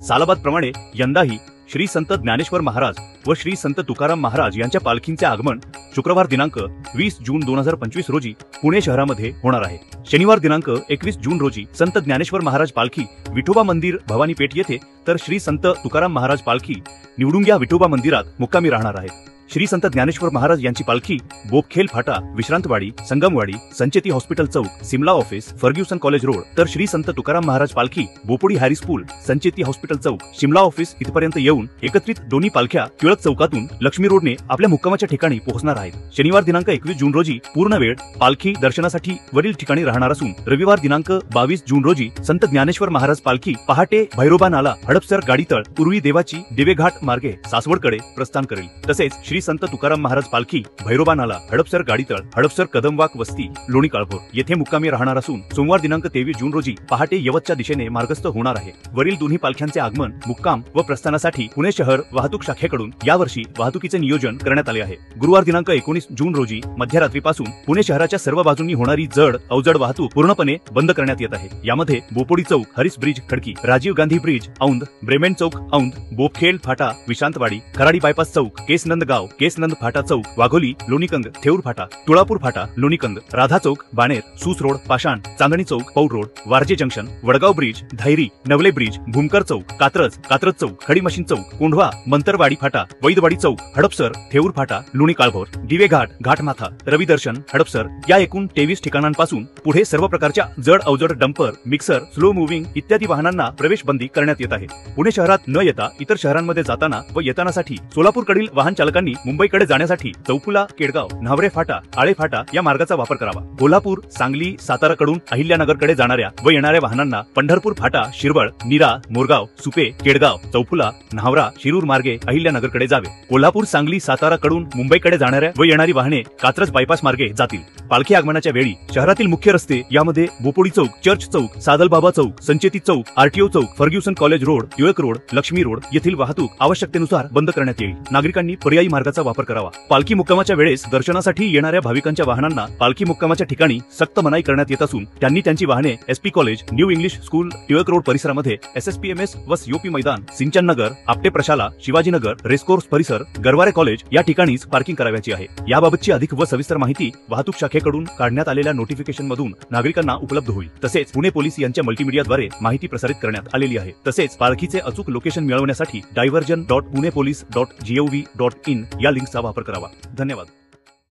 सालाबादप्रमाणे यंदाही श्री संत ज्ञानेश्वर महाराज व श्री संत तुकाराम महाराज यांच्या पालखींचे आगमन शुक्रवार दिनांक 20 जून 2025 रोजी पुणे शहरामध्ये होणार आहे। शनिवार दिनांक 21 जून रोजी संत ज्ञानेश्वर महाराज पालखी विठोबा मंदिर भवानी पेठ येथे तर श्री संत तुकाराम महाराज पालखी निवडुंग्या विठोबा मंदिरात मुक्कामी राहणार आहे। श्री संत ज्ञानेश्वर महाराज यांची पालखी बोपखेल फाटा, विश्रांतवाडी, संगमवाडी, संचेती हॉस्पिटल चौक, Simla office, Fergusson college road तर श्री संत तुकाराम महाराज पालखी बोपोडी हॅरिस पूल, संचेती हॉस्पिटल चौक, शिमला ऑफिस इथपर्यंत येऊन एकत्रित दोन्ही पालख्या टिळक चौकातून लक्ष्मी रोडने आपल्या मुक्कामाच्या ठिकाणी पोहोचणार आहेत। शनिवार दिनांक 21 जून रोजी पूर्ण वेळ पालखी दर्शनासाठी वरील ठिकाणी राहणार असून रविवार दिनांक 22 जून रोजी संत ज्ञानेश्वर महाराज पालखी पहाटे भैरोबा नाला, हडपसर गाडीतळ, पूर्वी देवाची देवेघाट मार्गे सासवडकडे प्रस्थान करेल। तसेच श्री संत तुकाराम महाराज पालखी भैरोबा नाला, हडपसर गाडीतळ, हडपसर कदमवाक वस्ती, लोणी काळभोर येथे मुक्कामी राहणार असून सोमवार दिनांक 23 जून रोजी पहाटे यवतच्या दिशेने मार्गस्थ होणार आहे। वरील दोन्ही पालख्यांचे आगमन, मुक्काम व प्रस्थानासाठी पुणे शहर वाहतूक शाखेकडून यावर्षी वाहतुकीचे नियोजन करण्यात आले आहे। गुरुवार दिनांक 19 जून रोजी मध्यरात्रीपासून पुणे शहराच्या सर्व बाजूंनी होणारी जड अवजड वाहतूक पूर्णपणे बंद करण्यात येत आहे। यामध्ये Bopodi Chowk, Harris bridge Khadki, Rajiv Gandhi bridge Aundh, Bremen Chowk Aundh, Bopkhel Phata Vishrantwadi, Kharadi bypass Chowk, Kesnand गाव, Kesnand Phata Chowk, Wagholi, Lonikand, Theur Phata, Tulapur Phata, Lonikand, Radha Chowk, Baner, Sus road, Pashan, Chandni Chowk, Paud road, Warje junction, Wadgaon bridge, Dhayari, Navale bridge, Bhumkar Chowk, Katraj Chowk, Khadi machine Chowk, Kondhwa, Mantarwadi Phata, Vaidwadi Chowk, Hadapsar, Theur Phata, Loni Kalbhor, Dive Ghat, घाटमाथा, रविदर्शन, Hadapsar या एकूण 23 ठिकाणांपासून पुढे सर्व प्रकारच्या जड अवजड डंपर, मिक्सर, स्लो मुव्हिंग इत्यादी वाहनांना प्रवेश बंदी करण्यात येत आहे। पुणे शहरात न येता इतर शहरांमध्ये जाताना व येतानासाठी सोलापूरकडील वाहन चालकांनी मुंबईकडे जाण्यासाठी चौफुला, केडगाव, न्हावरे फाटा, आळे फाटा या मार्गाचा वापर करावा। कोल्हापूर, सांगली, साताराकडून अहिल्यानगरकडे जाणाऱ्या व येणाऱ्या वाहनांना पंढरपूर फाटा, शिरवळ, नीरा, मोरगाव, सुपे, केडगाव, चौफुला, न्हावरा, शिरूर मार्गे अहिल्यानगरकडे जावे। कोल्हापूर, सांगली, साताराकडून मुंबईकडे जाणाऱ्या व येणारी वाहने कात्रज बायपास मार्गे जातील। पालखी आगमनाच्या वेळी शहरातील मुख्य रस्ते यामध्ये Bopodi Chowk, church Chowk, Sadalbaba Chowk, Sancheti Chowk, RTO Chowk, Fergusson college road, Tilak road, Laxmi road येथील वाहतूक आवश्यकतेनुसार बंद करण्यात येईल। नागरिकांनी पर्यायी मार्गाचा वापर करावा। पालखी मुक्कामाच्या वेळेस दर्शनासाठी येणाऱ्या भाविकांच्या वाहनांना पालखी मुक्कामाच्या ठिकाणी सक्त मनाई करण्यात येत असून त्यांनी त्यांची वाहने SP college, new English school, Tilak road परिसरामध्ये, एसएसपीएमएस व सीओपी मैदान, सिंचन नगर, आपटे प्रशाला, शिवाजीनगर, रेसकोर्स परिसर, गरवारे कॉलेज या ठिकाणीच पार्किंग करावयाची आहे। याबाबतची अधिक व सविस्तर माहिती वाहतूक शाखेकडून काढण्यात आलेल्या नोटिफिकेशन मधून नागरिकांना उपलब्ध होईल। तसेच पुणे पोलीस यांच्या मल्टीमीडियाद्वारे माहिती प्रसारित करण्यात आलेली आहे। तसेच पालखीचे अचूक लोकेशन मिळवण्यासाठी diversion.punepolice.gov.in या लिंकचा वापर करावा। धन्यवाद।